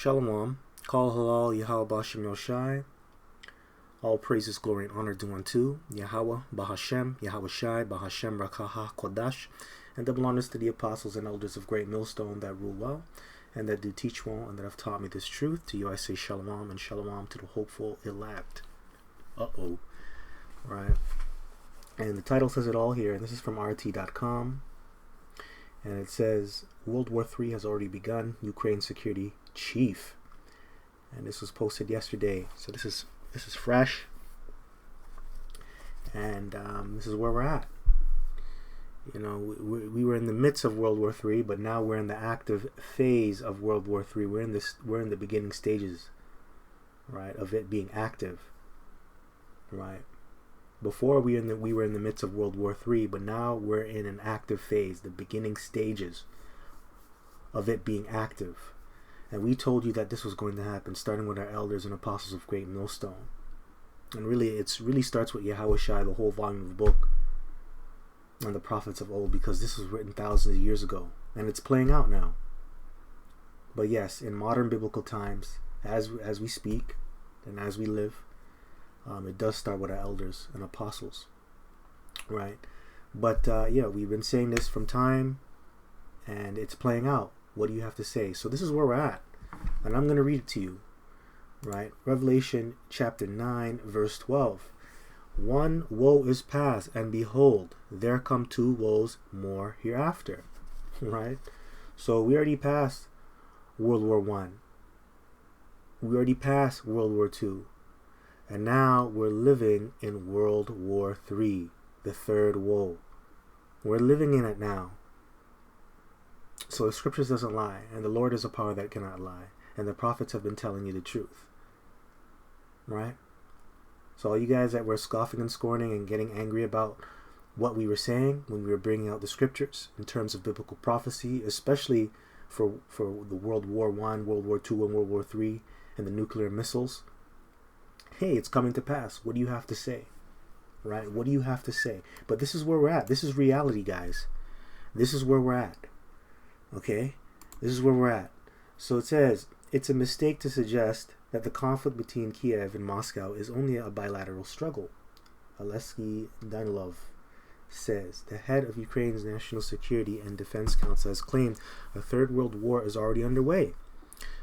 Shalom. Kol halal Yahweh B'Hashem Yoshai. All praises, glory, and honor due unto Yahweh B'Hashem, Yahweh Shai, B'Hashem Rakaha Kodash, and double honors to the apostles and elders of Great Millstone that rule well, and that do teach well, and that have taught me this truth. To you I say Shalom, and Shalom to the hopeful elect. Right. And the title says it all here, and this is from RT.com. And it says, World War III has already begun, Ukraine security chief. And this was posted yesterday. So this is fresh. And this is where we're at. You know, we were in the midst of World War III, but now we're in the active phase of World War III. We're in the beginning stages, right, of it being active, right? Before we were in the midst of World War III, but now we're in an active phase, the beginning stages of it being active. And we told you that this was going to happen, starting with our elders and apostles of Great Millstone. And really, it really starts with Yahweh Shai, the whole volume of the book, and the prophets of old, because this was written thousands of years ago, and it's playing out now. But yes, in modern biblical times, as we speak and as we live, it does start with our elders and apostles, right? But yeah, we've been saying this from time, and it's playing out. What do you have to say? So this is where we're at, and I'm going to read it to you, right? Revelation chapter 9, verse 12. One woe is past, and behold, there come two woes more hereafter, right? So we already passed World War One. We already passed World War II. And now we're living in World War III, the third woe. We're living in it now. So the scriptures doesn't lie, and the Lord is a power that cannot lie, and the prophets have been telling you the truth, right? So all you guys that were scoffing and scorning and getting angry about what we were saying when we were bringing out the scriptures in terms of biblical prophecy, especially for the World War I, World War II, and World War III, and the nuclear missiles, hey, it's coming to pass. What do you have to say? Right? What do you have to say? But this is where we're at. This is reality, guys. This is where we're at. Okay? This is where we're at. So it says, it's a mistake to suggest that the conflict between Kiev and Moscow is only a bilateral struggle. Alexei Danilov says, the head of Ukraine's National Security and Defense Council has claimed a third world war is already underway,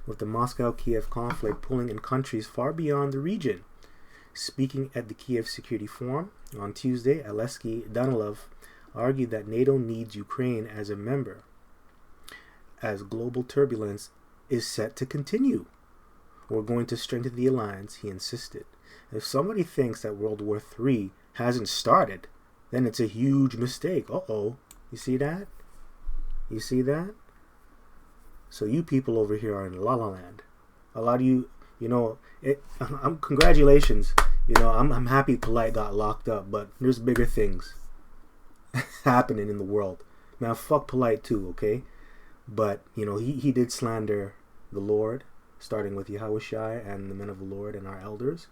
with the Moscow-Kiev conflict pulling in countries far beyond the region. Speaking at the Kiev Security Forum on Tuesday, Alexei Danilov argued that NATO needs Ukraine as a member, as global turbulence is set to continue. We're going to strengthen the alliance, he insisted. If somebody thinks that World War III hasn't started, then it's a huge mistake. Uh-oh. You see that? You see that? So you people over here are in La La Land. A lot of you, congratulations. I'm happy Polite got locked up, but there's bigger things happening in the world. Now, fuck Polite too, okay? But, he did slander the Lord, starting with Yahweh Shai and the men of the Lord and our elders,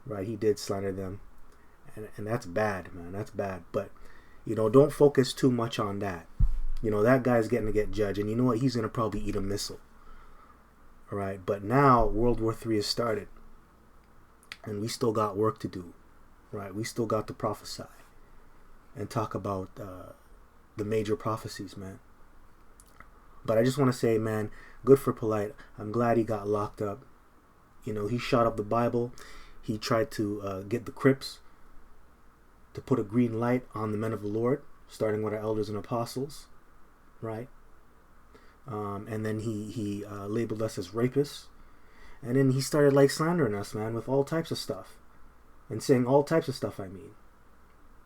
right? He did slander them. And that's bad, man. That's bad. But, don't focus too much on that. That guy's getting to get judged, and you know what? He's going to probably eat a missile. All right, but now World War III has started, and we still got work to do, right? We still got to prophesy and talk about the major prophecies, man. But I just want to say, man, good for Polite. I'm glad he got locked up. He shot up the Bible. He tried to get the Crips to put a green light on the men of the Lord, starting with our elders and apostles. Right, and then he labeled us as rapists, and then he started slandering us, man, with all types of stuff, and saying all types of stuff. I mean,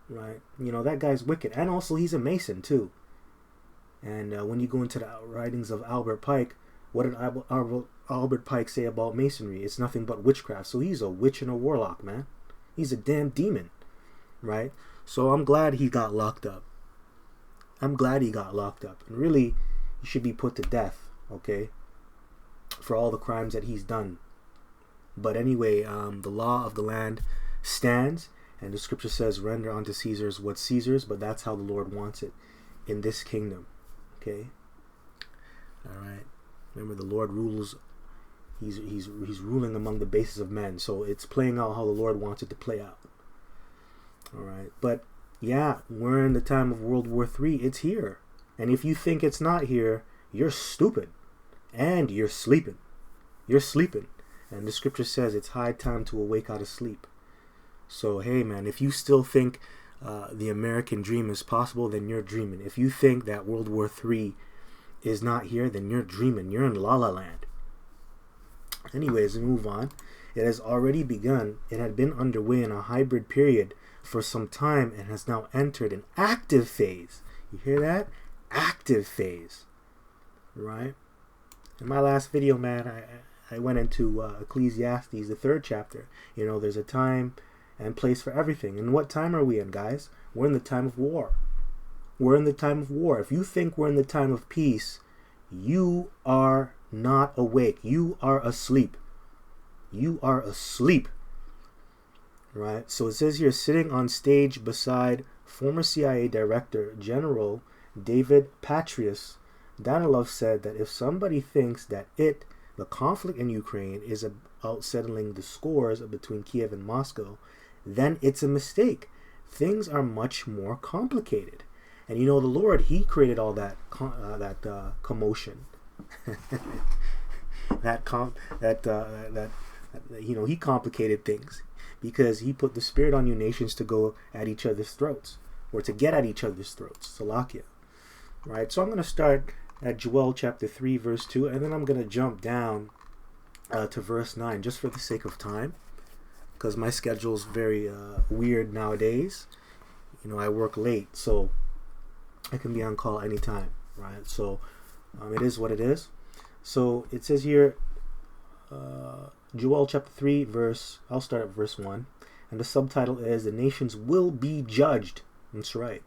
right? That guy's wicked, and also he's a Mason too. And when you go into the writings of Albert Pike, what did Albert Pike say about Masonry? It's nothing but witchcraft. So he's a witch and a warlock, man. He's a damn demon, right? So I'm glad he got locked up. I'm glad he got locked up. And really, he should be put to death, okay, for all the crimes that he's done. But anyway, the law of the land stands, and the scripture says, render unto Caesar's what's Caesar's, but that's how the Lord wants it in this kingdom, okay? All right. Remember, the Lord rules He's ruling among the bases of men. So it's playing out how the Lord wants it to play out. All right. But yeah, we're in the time of World War III. It's here. And if you think it's not here, you're stupid. And you're sleeping. You're sleeping. And the scripture says it's high time to awake out of sleep. So, hey, man, if you still think the American dream is possible, then you're dreaming. If you think that World War III is not here, then you're dreaming. You're in La La Land. Anyways, we move on. It has already begun. It had been underway in a hybrid period for some time and has now entered an active phase. You hear that? Active phase. Right? In my last video, man, I went into Ecclesiastes, the 3rd chapter. You know, there's a time and place for everything. And what time are we in, guys? We're in the time of war. We're in the time of war. If you think we're in the time of peace, you are not awake. You are asleep. You are asleep. Right? So it says here, sitting on stage beside former CIA Director General David Petraeus, Danilov said that if somebody thinks that the conflict in Ukraine is about settling the scores between Kiev and Moscow, then it's a mistake. Things are much more complicated. And you know, the Lord, He created all that commotion. You know, He complicated things because He put the Spirit on you nations to go at each other's throats, or to get at each other's throats. Salakia. Right? So I'm going to start at Joel chapter 3, verse 2, and then I'm going to jump down to verse 9 just for the sake of time, because my schedule is very weird nowadays. You know, I work late, so I can be on call anytime, right? So it is what it is. So it says here, Joel chapter 3, I'll start at verse 1, and the subtitle is, The Nations Will Be Judged. That's right.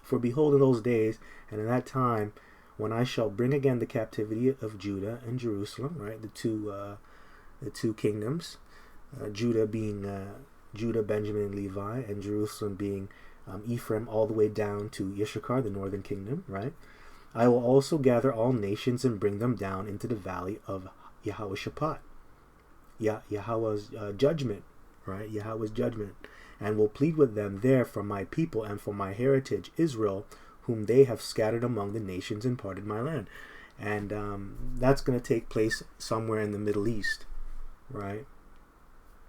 For behold, in those days, and in that time, when I shall bring again the captivity of Judah and Jerusalem, right, the two kingdoms, Judah being Judah, Benjamin, and Levi, and Jerusalem being Ephraim, all the way down to Issachar, the northern kingdom, right? I will also gather all nations and bring them down into the valley of Yehoshaphat, Yahweh's judgment, right? Yahweh's judgment, and will plead with them there for my people and for my heritage Israel, whom they have scattered among the nations and parted my land. And that's going to take place somewhere in the Middle East, right?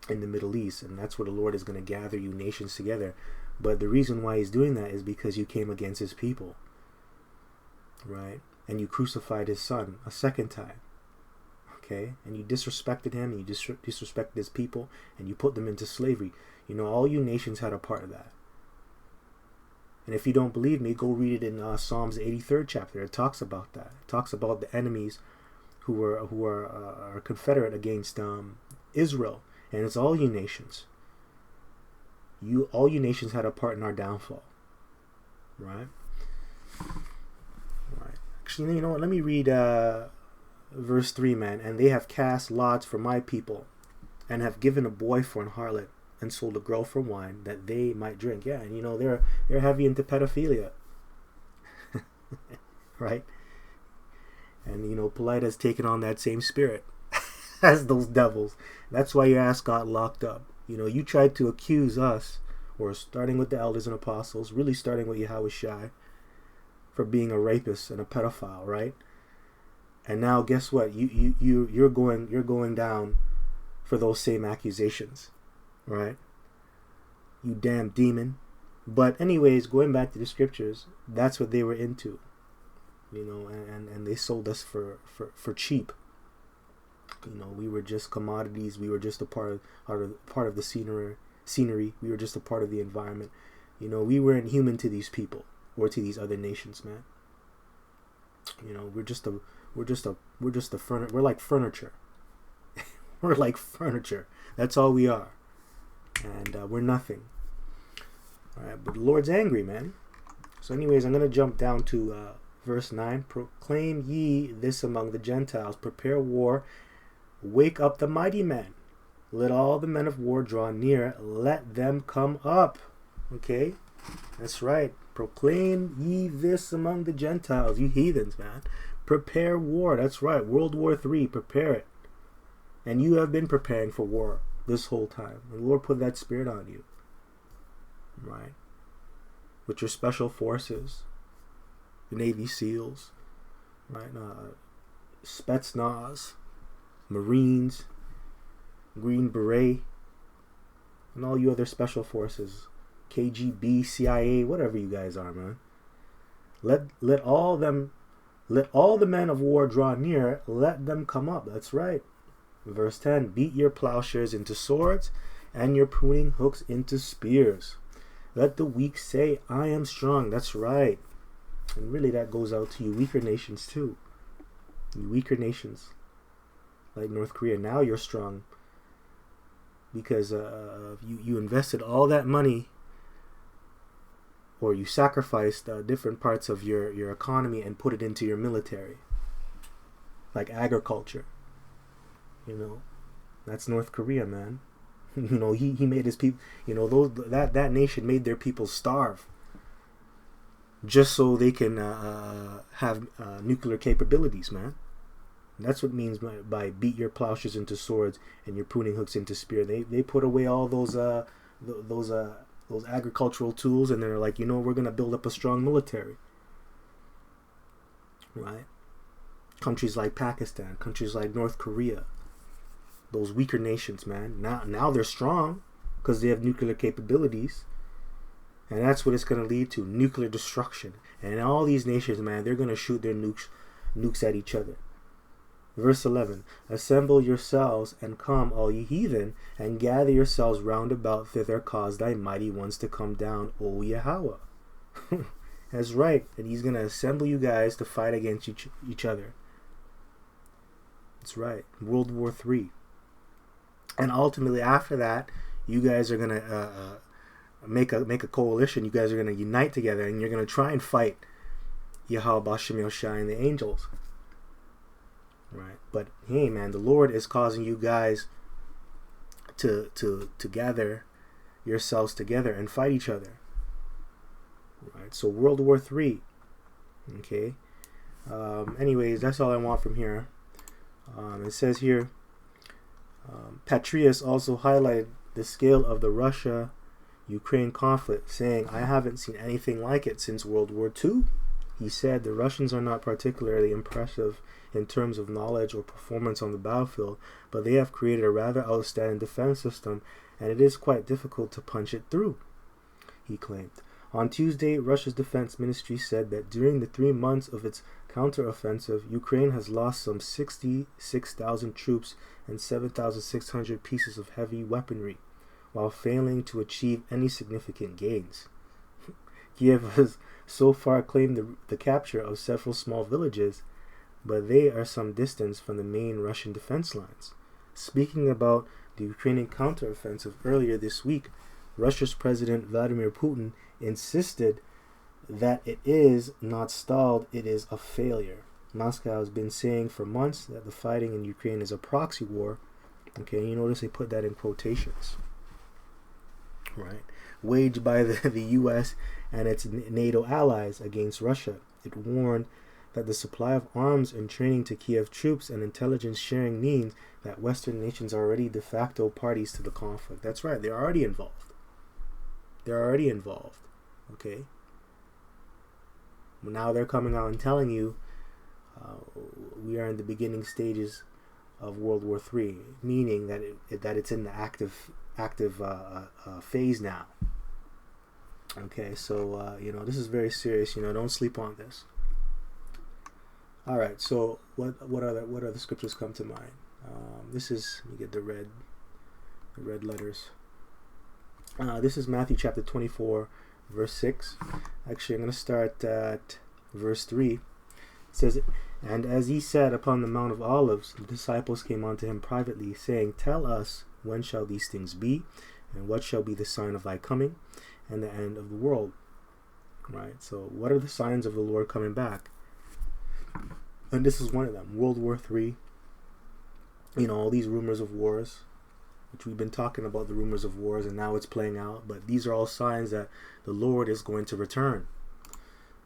In the Middle East. And that's where the Lord is going to gather you nations together. But the reason why He's doing that is because you came against His people, right? And you crucified His Son a second time, okay? And you disrespected Him, and you disrespected His people, and you put them into slavery. You know, all you nations had a part of that. And if you don't believe me, go read it in Psalms 83rd chapter. It talks about that. It talks about the enemies who are confederate against Israel, and it's all you nations. All you nations had a part in our downfall, right? Right. Actually, you know what? Let me read verse 3, man. And they have cast lots for my people, and have given a boy for an harlot, and sold a girl for wine, that they might drink. Yeah, and you know, they're heavy into pedophilia. Right? And you know, Polite has taken on that same spirit as those devils. That's why your ass got locked up. You know, you tried to accuse us, or starting with the elders and apostles, really starting with Yahweh Shai, for being a rapist and a pedophile, right? And now guess what? You're going down for those same accusations. Right? You damn demon. But anyways, going back to the scriptures, that's what they were into. You know, and they sold us for cheap. You know, we were just commodities. We were just a part of the scenery. We were just a part of the environment. You know, we weren't human to these people or to these other nations, man. You know, we're like furniture. We're like furniture. That's all we are. And we're nothing. Alright, but the Lord's angry, man. So anyways, I'm going to jump down to verse 9. Proclaim ye this among the Gentiles. Prepare war. Wake up the mighty men. Let all the men of war draw near. Let them come up. Okay? That's right. Proclaim ye this among the Gentiles. You heathens, man. Prepare war. That's right. World War III. Prepare it. And you have been preparing for war this whole time. And the Lord put that spirit on you. Right? With your special forces, the Navy SEALs, right? Spetsnaz, Marines, Green Beret, and all you other special forces, KGB, CIA, whatever you guys are, man. Let all the men of war draw near. Let them come up. That's right. Verse 10, beat your plowshares into swords and your pruning hooks into spears. Let the weak say, I am strong. That's right. And really that goes out to you weaker nations too. You weaker nations like North Korea. Now you're strong because you invested all that money, or you sacrificed different parts of your economy and put it into your military, like agriculture. You know, that's North Korea, man. You know, he made his people. You know, that nation made their people starve just so they can have nuclear capabilities, man. And that's what it means by beat your plowshares into swords and your pruning hooks into spear. They put away all those agricultural tools, and they're like, you know, we're gonna build up a strong military, right? Countries like Pakistan, countries like North Korea, those weaker nations, man. Now they're strong because they have nuclear capabilities, and that's what it's gonna lead to: nuclear destruction. And all these nations, man, they're gonna shoot their nukes at each other. Verse 11, assemble yourselves and come, all ye heathen, and gather yourselves round about thither, cause thy mighty ones to come down, O Yahweh. That's right. And he's going to assemble you guys to fight against each other. That's right. World War III. And ultimately after that, you guys are going to make a coalition. You guys are going to unite together, and you're going to try and fight Yahweh Bashem Yoshai and the angels. Right, but hey, man, the Lord is causing you guys to gather yourselves together and fight each other. Right, so World War III. Okay. Anyways, that's all I want from here. It says here, Patrius also highlighted the scale of the Russia-Ukraine conflict, saying, "I haven't seen anything like it since World War II." He said the Russians are not particularly impressive in terms of knowledge or performance on the battlefield, but they have created a rather outstanding defense system, and it is quite difficult to punch it through, he claimed. On Tuesday, Russia's defense ministry said that during the 3 months of its counteroffensive, Ukraine has lost some 66,000 troops and 7,600 pieces of heavy weaponry, while failing to achieve any significant gains. Kiev has so far claimed the capture of several small villages, but they are some distance from the main Russian defense lines. Speaking about the Ukrainian counteroffensive earlier this week, Russia's President Vladimir Putin insisted that it is not stalled, it is a failure. Moscow has been saying for months that the fighting in Ukraine is a proxy war. Okay, you notice they put that in quotations. Right? Waged by the U.S. and its NATO allies against Russia. It warned that the supply of arms and training to Kiev troops and intelligence sharing means that Western nations are already de facto parties to the conflict. That's right, they're already involved. Okay? Now they're coming out and telling you we are in the beginning stages of World War III, meaning that it's in the active phase now. Okay, so this is very serious. Don't sleep on this. All right, so what other scriptures come to mind? This is, let me get the red letters. This is Matthew chapter 24, verse 6. Actually, I'm going to start at verse 3. It says, "And as he sat upon the Mount of Olives, the disciples came unto him privately, saying, Tell us, when shall these things be? And what shall be the sign of thy coming and the end of the world?" Right, so what are the signs of the Lord coming back? And this is one of them. World War III. All these rumors of wars, which we've been talking about, the rumors of wars, and now it's playing out. But these are all signs that the Lord is going to return.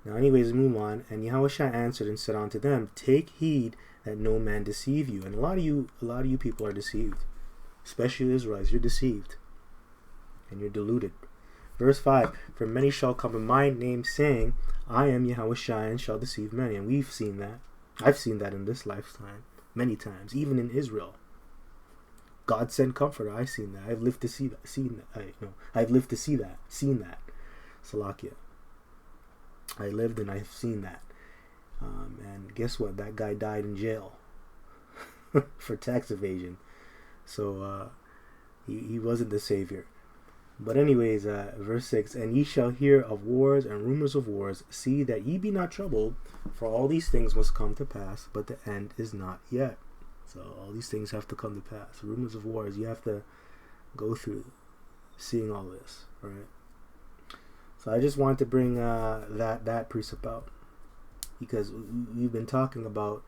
Now, anyways, move on. And Yahushua answered and said unto them, Take heed that no man deceive you. And a lot of you people are deceived, especially Israelites. You're deceived and you're deluded. Verse 5, for many shall come in my name, saying, I am Yahushua, and shall deceive many. And we've seen that. I've seen that in this lifetime many times, even in Israel. God sent comforter. I've seen that. I've lived to see that. I've lived to see that. Seen that. Salakia. I lived and I've seen that. And guess what? That guy died in jail for tax evasion. So he wasn't the savior. But anyways, verse 6, and ye shall hear of wars and rumors of wars. See that ye be not troubled, for all these things must come to pass, but the end is not yet. So all these things have to come to pass. Rumors of wars, you have to go through seeing all this, right? So I just wanted to bring that precept out, because we've been talking about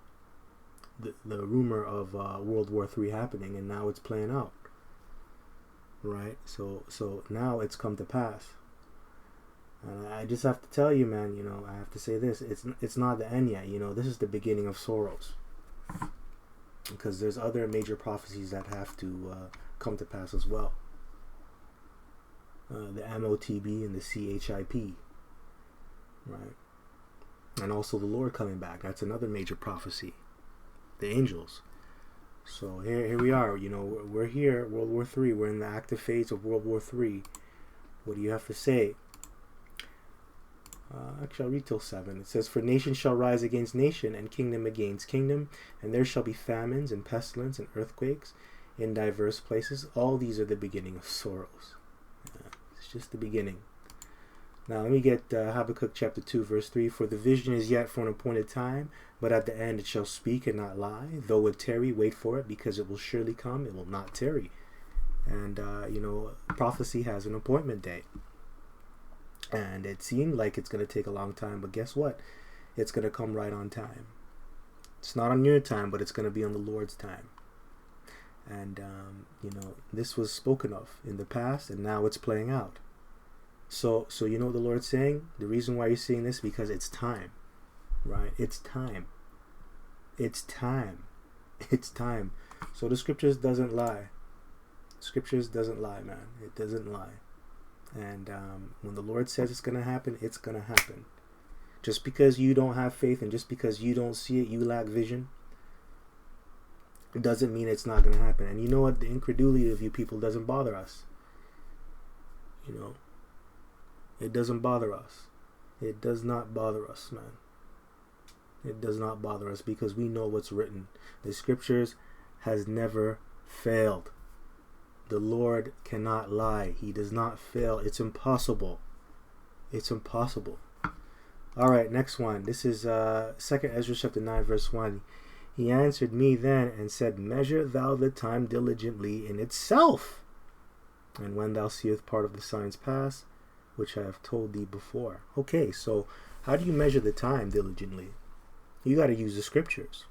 the rumor of World War III happening, and now it's playing out. Right, so now it's come to pass, and I just have to tell you, man. I have to say this: it's not the end yet. This is the beginning of sorrows, because there's other major prophecies that have to come to pass as well. The MOTB and the CHIP, right, and also the Lord coming back. That's another major prophecy. The angels. So here we are, we're here, World War III. We're in the active phase of World War III. What do you have to say? Actually, I'll read till 7. It says, for nation shall rise against nation, and kingdom against kingdom, and there shall be famines, and pestilence, and earthquakes in diverse places. All these are the beginning of sorrows. It's just the beginning. Now let me get Habakkuk chapter 2, verse 3. For the vision is yet for an appointed time, but at the end it shall speak and not lie. Though it tarry, wait for it, because it will surely come. It will not tarry. And, prophecy has an appointment date. And it seemed like it's going to take a long time, but guess what? It's going to come right on time. It's not on your time, but it's going to be on the Lord's time. And, this was spoken of in the past, and now it's playing out. So you know what the Lord's saying? The reason why you're seeing this, because it's time, right? It's time. It's time. It's time. So the scriptures doesn't lie. Scriptures doesn't lie, man. It doesn't lie. And when the Lord says it's going to happen, it's going to happen. Just because you don't have faith and just because you don't see it, you lack vision, it doesn't mean it's not going to happen. And you know what? The incredulity of you people doesn't bother us. It doesn't bother us. It does not bother us, man. It does not bother us, because we know what's written. The scriptures has never failed. The Lord cannot lie. He does not fail. It's impossible. It's impossible. All right, next one. This is 2nd Ezra chapter 9, verse 1. He answered me then and said, measure thou the time diligently in itself, and when thou seest part of the signs pass, which I have told thee before. Okay, so how do you measure the time diligently? You got to use the scriptures,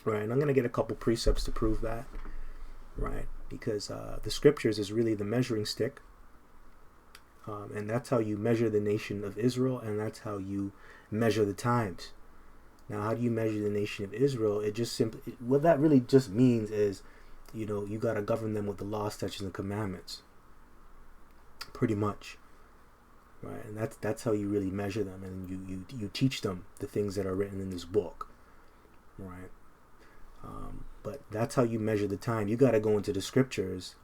right? And I'm going to get a couple precepts to prove that, right? Because the scriptures is really the measuring stick, and that's how you measure the nation of Israel, and that's how you measure the times. Now, how do you measure the nation of Israel? It just simply, what that really just means is, you got to govern them with the law, statutes, and commandments. Pretty much. Right, and that's how you really measure them, and you teach them the things that are written in this book, right? But that's how you measure the time. You got to go into the scriptures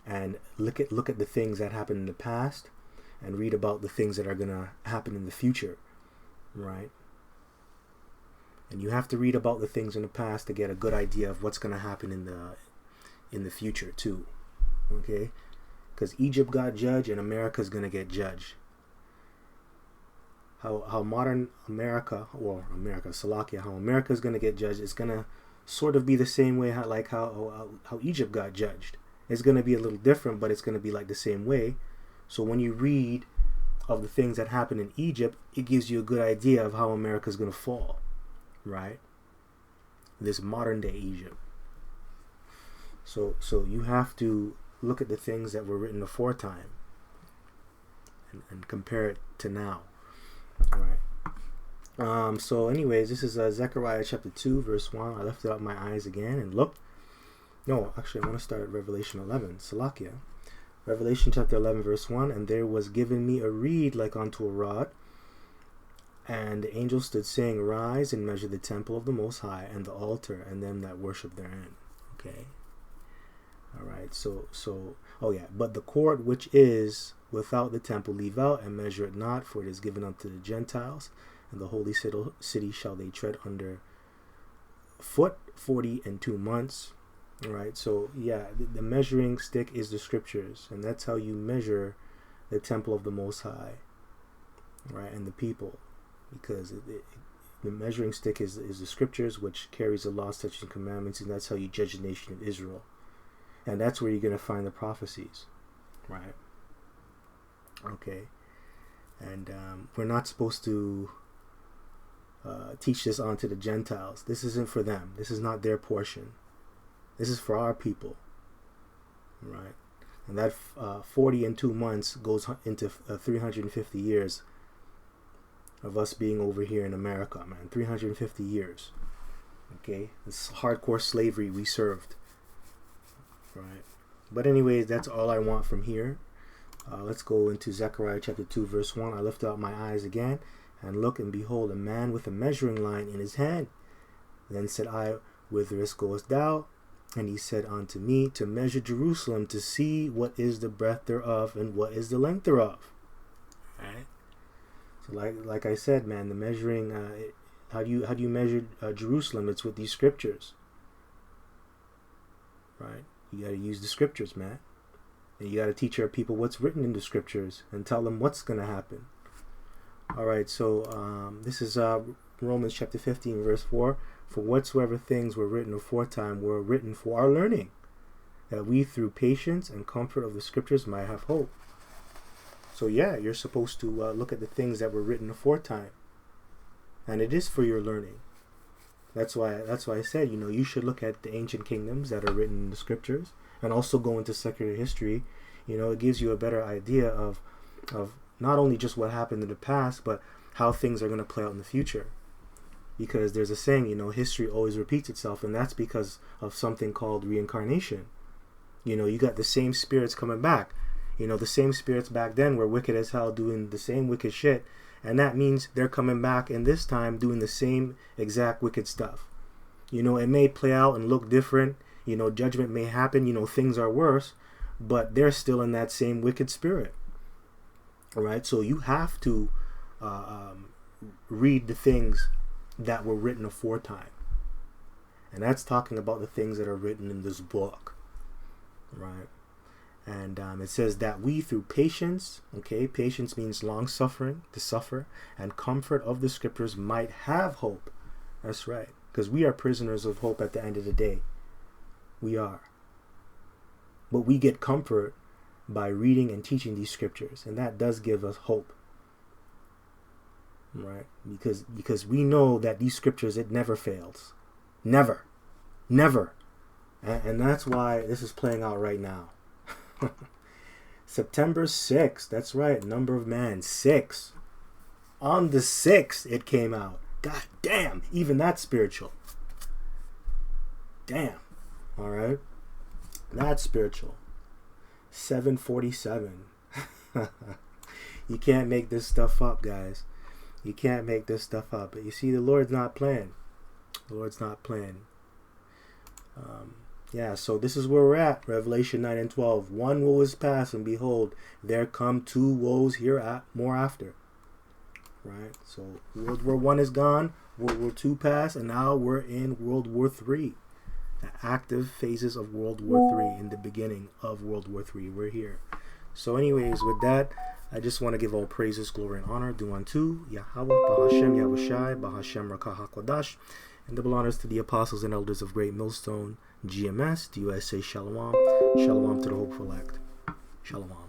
and look at the things that happened in the past, and read about the things that are gonna happen in the future, right? And you have to read about the things in the past to get a good idea of what's gonna happen in the future too, okay? Because Egypt got judged, and America's going to get judged. How modern America, Salakia, how America's going to get judged is going to sort of be the same way how Egypt got judged. It's going to be a little different, but it's going to be like the same way. So when you read of the things that happened in Egypt, it gives you a good idea of how America's going to fall, right? This modern day Egypt. So you have to look at the things that were written aforetime and compare it to now. All right. So anyways, this is Zechariah chapter 2, verse 1. I lifted up my eyes again and looked. No, actually, I want to start at Revelation 11. Salakia. Revelation chapter 11, verse 1. And there was given me a reed like unto a rod. And the angel stood saying, Rise and measure the temple of the Most High, and the altar, and them that worship therein. Okay. Alright, oh yeah. But the court which is without the temple leave out, and measure it not, for it is given unto the Gentiles, and the holy city shall they tread under foot 42 months. Alright, so yeah, the measuring stick is the scriptures, and that's how you measure the temple of the Most High, right, and the people. Because the measuring stick is the scriptures, which carries the law, statutes, and commandments, and that's how you judge the nation of Israel. And that's where you're going to find the prophecies, right? Okay. And we're not supposed to teach this on to the Gentiles. This isn't for them. This is not their portion. This is for our people, right? And that 42 months goes into 350 years of us being over here in America, man. 350 years. Okay? This hardcore slavery we served. Right? But anyways, that's all I want from here. Let's go into Zechariah chapter 2, verse 1. I lifted up my eyes again, and look, and behold, a man with a measuring line in his hand. Then said I, Whitherest goest thou? And he said unto me, To measure Jerusalem, to see what is the breadth thereof, and what is the length thereof. Right? Like I said, man, the measuring, how do you measure Jerusalem? It's with these scriptures, right? You got to use the scriptures, man, and you got to teach our people what's written in the scriptures and tell them what's going to happen. All right, so this is Romans chapter 15, verse 4. For whatsoever things were written aforetime were written for our learning, that we through patience and comfort of the scriptures might have hope. So yeah, you're supposed to look at the things that were written aforetime, and it is for your learning. That's why I said, you should look at the ancient kingdoms that are written in the scriptures, and also go into secular history. It gives you a better idea of not only just what happened in the past, but how things are going to play out in the future. Because there's a saying, history always repeats itself, and that's because of something called reincarnation. You got the same spirits coming back. The same spirits back then were wicked as hell, doing the same wicked shit. And that means they're coming back in this time doing the same exact wicked stuff. It may play out and look different. Judgment may happen. Things are worse. But they're still in that same wicked spirit. All right? So you have to read the things that were written aforetime. And that's talking about the things that are written in this book. Right? And it says that we through patience, patience means long suffering, to suffer, and comfort of the scriptures might have hope. That's right. Because we are prisoners of hope at the end of the day. We are. But we get comfort by reading and teaching these scriptures. And that does give us hope. Right? Because we know that these scriptures, it never fails. Never. Never. And that's why this is playing out right now. September 6th, that's right, number of man, 6. On the 6th, it came out. God damn, even that's spiritual. Damn. All right. That's spiritual. 747. You can't make this stuff up, guys. You can't make this stuff up. But you see, the Lord's not playing. The Lord's not playing. Yeah, so this is where we're at. Revelation 9 and 12. One woe is past, and behold, there come 2 woes more after. Right? So World War I is gone, World War II passed, and now we're in World War III. The active phases of World War III, in the beginning of World War III. We're here. So anyways, with that, I just want to give all praises, glory, and honor due unto Yahweh, Bahashem, Yahushai, Bahashem, Rakah HaKodash, and double honors to the apostles and elders of Great Millstone, GMS. Do you guys say Shalom? Shalom to the hopeful elect. Shalom.